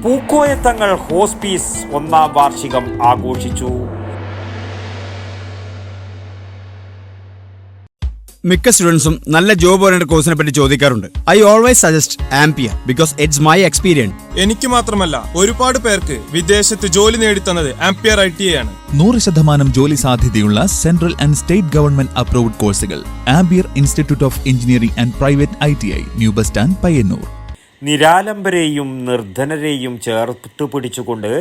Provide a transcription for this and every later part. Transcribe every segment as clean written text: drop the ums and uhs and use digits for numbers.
പൂക്കോയത്തങ്ങൾ hospice 1-ാം വാർഷികം ആഘോഷിച്ചു. മിക്ക സ്റ്റുഡൻസും നല്ല ജോബ് ഓറിയന്റഡ് കോഴ്സിനെ പറ്റി ചോദിക്കാറുണ്ട്. I always suggest ampere because it's my experience. എനിക്ക് മാത്രമല്ല, ഒരുപാട് പേർക്ക് വിദേശത്ത് ജോലി നേടിത്തന്നത് ആംപിയർ ITI ആണ്. 100% ജോലി സാധ്യതയുള്ള central and state government approved കോഴ്സുകൾ. Ampere institute of engineering and private ITI, new bus stand, Payyanur. നിരാലംബരെയും നിർധനരെയും ചേർത്ത് പിടിച്ചുകൊണ്ട്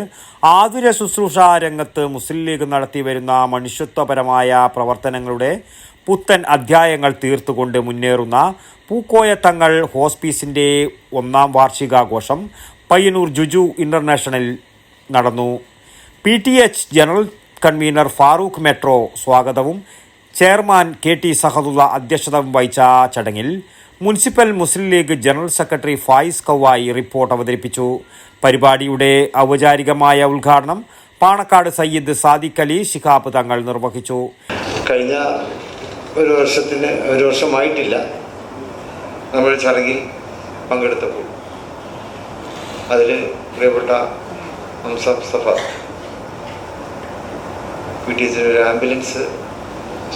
ആതുര ശുശ്രൂഷ രംഗത്ത് മുസ്ലിം ലീഗ് നടത്തിവരുന്ന മനുഷ്യത്വപരമായ പ്രവർത്തനങ്ങളുടെ പുത്തൻ അധ്യായങ്ങൾ തീർത്തുകൊണ്ട് മുന്നേറുന്ന പൂക്കോയത്തങ്ങൾ ഹോസ്പീസിൻ്റെ 1-ാം വാർഷികാഘോഷം പയ്യന്നൂർ ജുജു ഇന്റർനാഷണൽ നടന്നു. PTH general convener Farooq metro സ്വാഗതവും ചെയർമാൻ KT സഹദുള്ള അധ്യക്ഷതയും വഹിച്ച ചടങ്ങിൽ municipal Muslim League general secretary Fayis കൗവായി റിപ്പോർട്ട് അവതരിപ്പിച്ചു. പരിപാടിയുടെ ഔപചാരികമായ ഉദ്ഘാടനം പാണക്കാട് സയ്യിദ് സാദിഖ് അലി ശിഹാബ് തങ്ങൾ നിർവഹിച്ചു. കഴിഞ്ഞ ഒരു വർഷമായിട്ടില്ല നമ്മൾ ചടങ്ങിൽ പങ്കെടുത്തപ്പോൾ അതിൽ പ്രിയപ്പെട്ട മുസ്തഫ PTH ഒരു ആംബുലൻസ്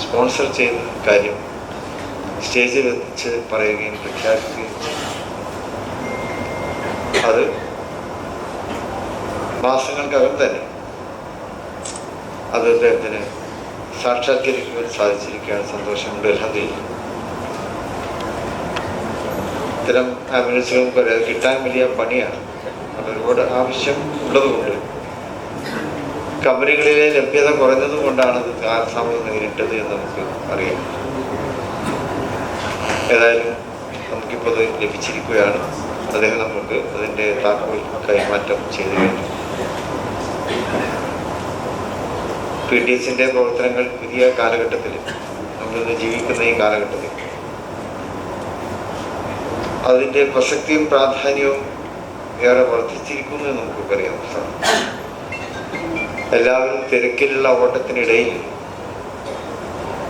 സ്പോൺസർ ചെയ്ത കാര്യം സ്റ്റേജിൽ വെച്ച് പറയുകയും പ്രഖ്യാപിക്കുകയും അത് മാസങ്ങൾക്കകം തന്നെ അത് അദ്ദേഹത്തിന് സാക്ഷാത്കരിക്കുവാൻ സാധിച്ചിരിക്കുകയാണ്. സന്തോഷമുണ്ട്. അൽഹംദുലില്ലാഹ്. ഇത്തരം ആംബുലൻസുകൾ കിട്ടാൻ വലിയ പണിയാണ്. അത് ഒരുപാട് ആവശ്യം ഉള്ളതുകൊണ്ട് കമ്പനികളിലെ ലഭ്യത കുറഞ്ഞതും കൊണ്ടാണ് അത് കാലതാമസം നേരിട്ടത് എന്ന് നമുക്ക് അറിയാം. ഏതായാലും നമുക്കിപ്പോൾ അത് ലഭിച്ചിരിക്കുകയാണ്. അദ്ദേഹം നമുക്ക് അതിൻ്റെ താക്കോൽ കൈമാറ്റം ചെയ്തു കഴിഞ്ഞു. PTHന്റെ പ്രവർത്തനങ്ങൾ പുതിയ കാലഘട്ടത്തിൽ, നമ്മളിന്ന് ജീവിക്കുന്ന ഈ കാലഘട്ടത്തിൽ അതിൻ്റെ പ്രസക്തിയും പ്രാധാന്യവും ഏറെ വർദ്ധിച്ചിരിക്കുന്നു എന്ന് നമുക്കറിയാം. എല്ലാവരും തിരക്കിലുള്ള ഓട്ടത്തിനിടയിൽ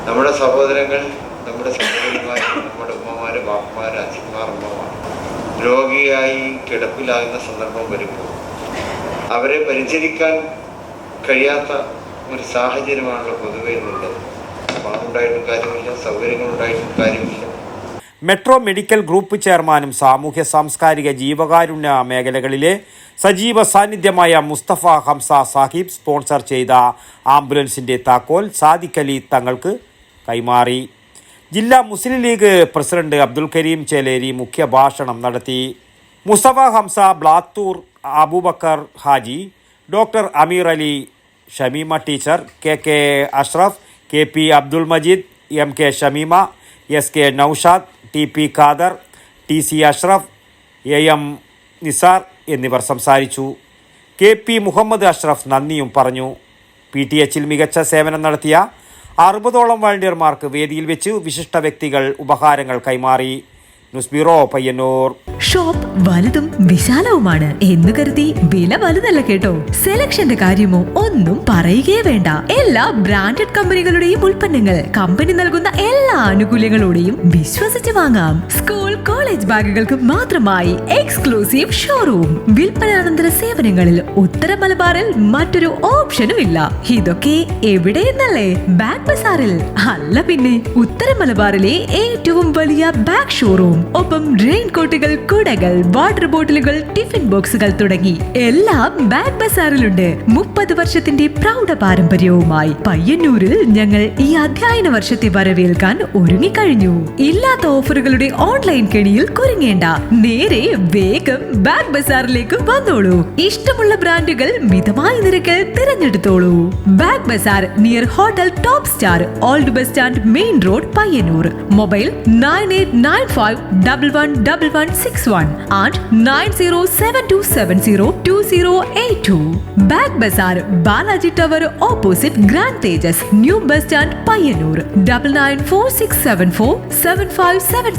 നമ്മുടെ സഹോദരങ്ങൾ, നമ്മുടെ സഹോദരിമാർ, നമ്മുടെ ഉമ്മമാർ, ബാപ്പമാർ, അച്ഛന്മാർ, അമ്മമാർ രോഗിയായി കിടപ്പിലാകുന്ന സന്ദർഭം വരുമ്പോൾ അവരെ പരിചരിക്കാൻ കഴിയാത്ത ഒരു സാഹചര്യമാണല്ലോ പൊതുവേ ഉള്ളത്. പണം ഉണ്ടായിട്ടും കാര്യമില്ല, സൗകര്യങ്ങൾ ഉണ്ടായിട്ടും കാര്യമില്ല. മെട്രോ മെഡിക്കൽ ഗ്രൂപ്പ് ചെയർമാനും സാമൂഹ്യ സാംസ്കാരിക ജീവകാരുണ്യ മേഖലകളിലെ സജീവ സാന്നിധ്യമായ മുസ്തഫ ഹംസ സാഹിബ് സ്പോൺസർ ചെയ്ത ആംബുലൻസിൻ്റെ താക്കോൽ സാദിഖ് അലി തങ്ങൾക്ക് കൈമാറി. ജില്ലാ മുസ്ലിം ലീഗ് പ്രസിഡന്റ് അബ്ദുൽ കരീം ചേലേരി മുഖ്യഭാഷണം നടത്തി. Mustafa Hamza, Blathur Aboobacker Haji, doctor Ameer Ali, Shameema teacher, KK Ashraf, KP Abdul Majeed, MK Shameema, SK Noushad, TP Khader, TC Ashraf, AM Nisar എന്നിവർ സംസാരിച്ചു. KP മുഹമ്മദ് അഷ്റഫ് നന്ദിയും പറഞ്ഞു. PTHൽ മികച്ച സേവനം നടത്തിയ 60ഓളം വളണ്ടിയർമാർക്ക് വേദിയിൽ വെച്ച് വിശിഷ്ട വ്യക്തികൾ ഉപഹാരങ്ങൾ കൈമാറി. News bureau, Payyanur. ഷോപ്പ് വലുതും വിശാലവുമാണ് എന്ന് കരുതി വില വലുതല്ല കേട്ടോ. സെലക്ഷന്റെ കാര്യമോ ഒന്നും പറയുകയേ വേണ്ട. എല്ലാ ബ്രാൻഡഡ് കമ്പനികളുടെയും ഉൽപ്പന്നങ്ങൾ കമ്പനി നൽകുന്ന എല്ലാ ആനുകൂല്യങ്ങളോടെയും വിശ്വസിച്ച് വാങ്ങാം. സ്കൂൾ, കോളേജ് ബാഗുകൾക്ക് മാത്രമായി എക്സ്ക്ലൂസീവ് ഷോറൂം. വിൽപ്പനാനന്തര സേവനങ്ങളിൽ ഉത്തര മലബാറിൽ മറ്റൊരു ഓപ്ഷനും ഇല്ല. ഇതൊക്കെ എവിടെയെന്നല്ലേ? ബാഗ് ബസാറിൽ. അല്ല പിന്നെ, ഉത്തര മലബാറിലെ ഏറ്റവും വലിയ ബാഗ് ഷോറൂം. ഒപ്പം റെയിൻകോട്ടുകൾ, കുടകൾ, വാട്ടർ ബോട്ടിലുകൾ, ടിഫിൻ ബോക്സുകൾ തുടങ്ങി എല്ലാം ബാഗ് ബസാറിലുണ്ട്. 30 വർഷത്തിന്റെ പ്രൗഢ പാരമ്പര്യവുമായി പയ്യന്നൂരിൽ ഞങ്ങൾ ഈ അധ്യയന വർഷത്തെ വരവേൽക്കാൻ ഒരുങ്ങിക്കഴിഞ്ഞു. ഇല്ലാത്ത ഓഫറുകളുടെ ഓൺലൈൻ കെണിയിൽ കുരുങ്ങേണ്ട. നേരെ വേഗം ബാഗ് ബസാറിലേക്ക് വന്നോളൂ. ഇഷ്ടമുള്ള ബ്രാൻഡുകൾ മിതമായ നിരക്കിൽ തിരഞ്ഞെടുത്തോളൂ. Bag bazaar, near hotel top star, old bus stand, main road, Payyanur. Mobile 9895111161 and 9072702082. Bag Bazaar, Balaji Tower opposite Grand Tejas, New Bus Stand, Payyanur. 9946747577.